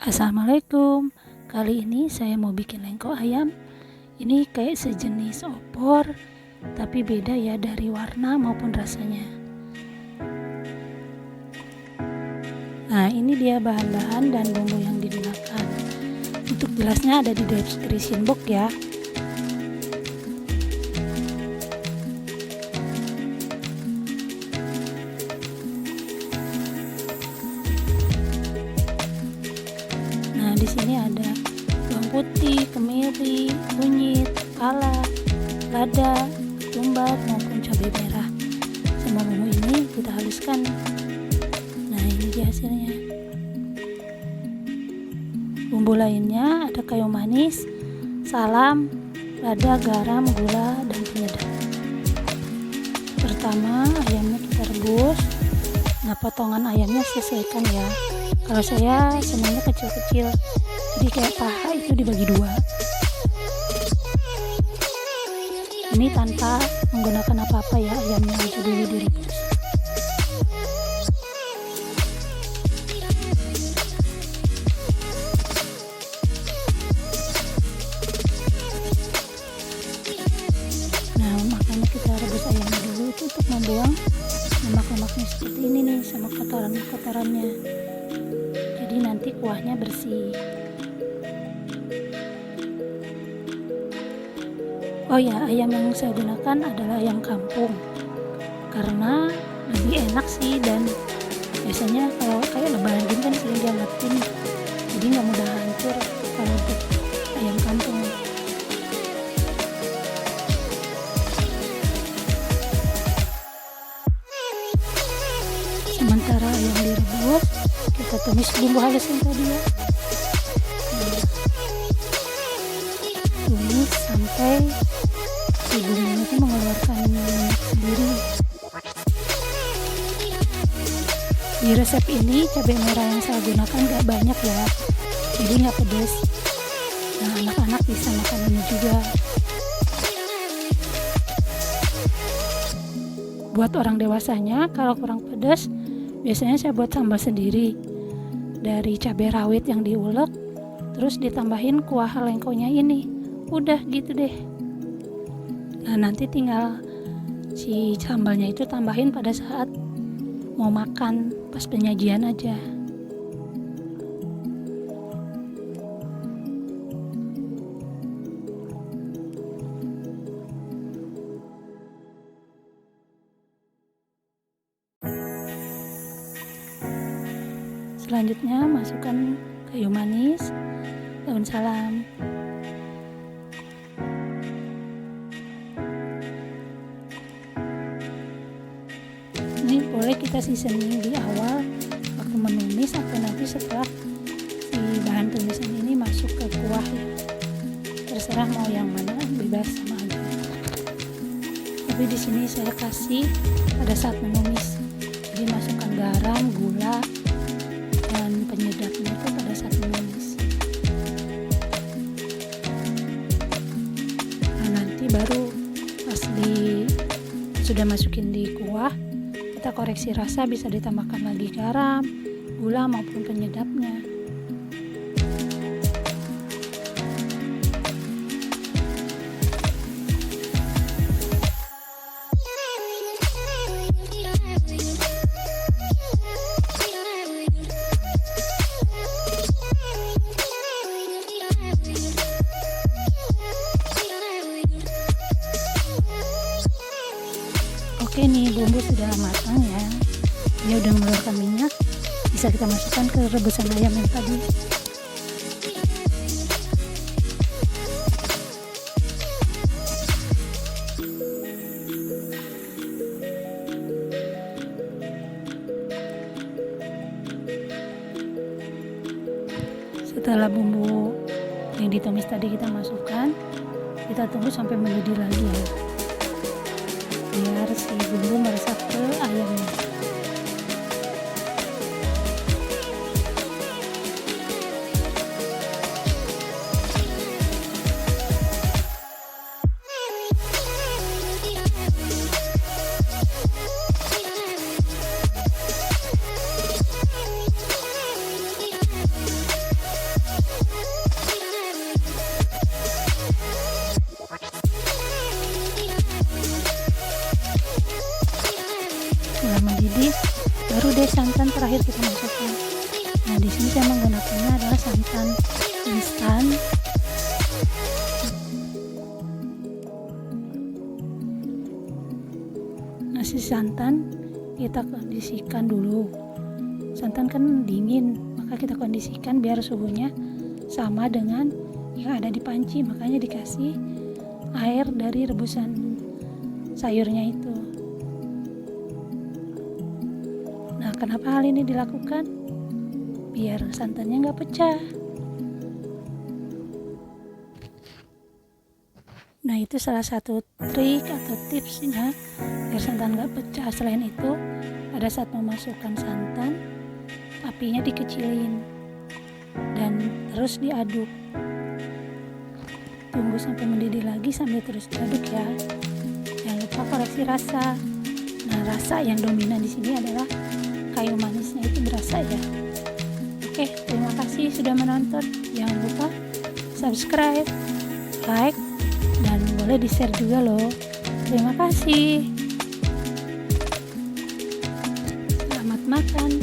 Assalamualaikum. Kali ini saya mau bikin lengko ayam. Ini kayak sejenis opor, tapi beda ya dari warna maupun rasanya. Nah, ini dia bahan-bahan dan bumbu yang digunakan. Untuk jelasnya ada di description box ya. Nah, di sini ada bawang putih, kemiri, kunyit, pala, lada, ketumbar maupun cabai merah. Semua bumbu ini kita haluskan. Nah, ini dia hasilnya. Bumbu lainnya ada kayu manis, salam, lada, garam, gula, dan penyedap. Pertama, ayamnya kita rebus. Nah, potongan ayamnya sesuaikan ya. Kalau saya senangnya kecil-kecil, jadi kayak paha itu dibagi dua. Ini tanpa menggunakan apa-apa ya, ayamnya aja dulu direbus. Nah, makanya kita rebus ayamnya dulu itu untuk membuang lemak-lemaknya seperti ini nih, sama kotoran-kotorannya. Jadi nanti kuahnya bersih. Oh ya, ayam yang saya gunakan adalah ayam kampung karena lebih enak sih, dan biasanya kalau kayak lebaran gini kan sering diangetin, jadi nggak mudah hancur kalau untuk ayam kampung. Sementara ayam direbus, kita tumis bumbu halus yang tadi ya. Tumis sampai si bumbunya itu mengeluarkan minyak sendiri. Di resep ini cabai merah yang saya gunakan gak banyak ya, jadi gak pedas. Nah, anak-anak bisa makan ini juga. Buat orang dewasanya kalau kurang pedas, biasanya saya buat sambal sendiri dari cabai rawit yang diulek, terus ditambahin kuah lengkonya ini. Udah gitu deh. Nah, nanti tinggal si sambalnya itu tambahin pada saat mau makan, pas penyajian aja. Selanjutnya masukkan kayu manis, daun salam, ini boleh kita seasoning di awal waktu menumis atau nanti setelah si bahan tumisan ini masuk ke kuah ya. Terserah mau yang mana, bebas sama aja. Tapi di sini saya kasih pada saat menumis. Jadi masukkan garam, gula, dan penyedapnya itu pada saat menumis. Nah, nanti baru pas sudah masukin di kuah, kita koreksi rasa, bisa ditambahkan lagi garam, gula maupun penyedapnya. Oke nih, bumbu sudah matang ya. Ini udah mengeluarkan minyak, bisa kita masukkan ke rebusan ayam yang tadi. Setelah bumbu yang ditumis tadi kita masukkan, kita tunggu sampai mendidih lagi ya, biar si bumbu meresap ke ayamnya. terakhir kita masukkan. Nah, di sini saya menggunakannya adalah santan instan. Nasi santan kita kondisikan dulu. Santan kan dingin, maka kita kondisikan biar suhunya sama dengan yang ada di panci. Makanya dikasih air dari rebusan sayurnya itu. Nah, kenapa hal ini dilakukan? Biar santannya nggak pecah. Nah, itu salah satu trik atau tipsnya biar santan nggak pecah. Selain itu, pada saat memasukkan santan, apinya dikecilin dan terus diaduk. Tunggu sampai mendidih lagi sambil terus diaduk ya. Jangan lupa koreksi rasa. Nah, rasa yang dominan di sini adalah kayu manisnya itu berasa ya. Oke, terima kasih sudah menonton. Jangan lupa subscribe, like, dan boleh di-share juga loh. Terima kasih. Selamat makan.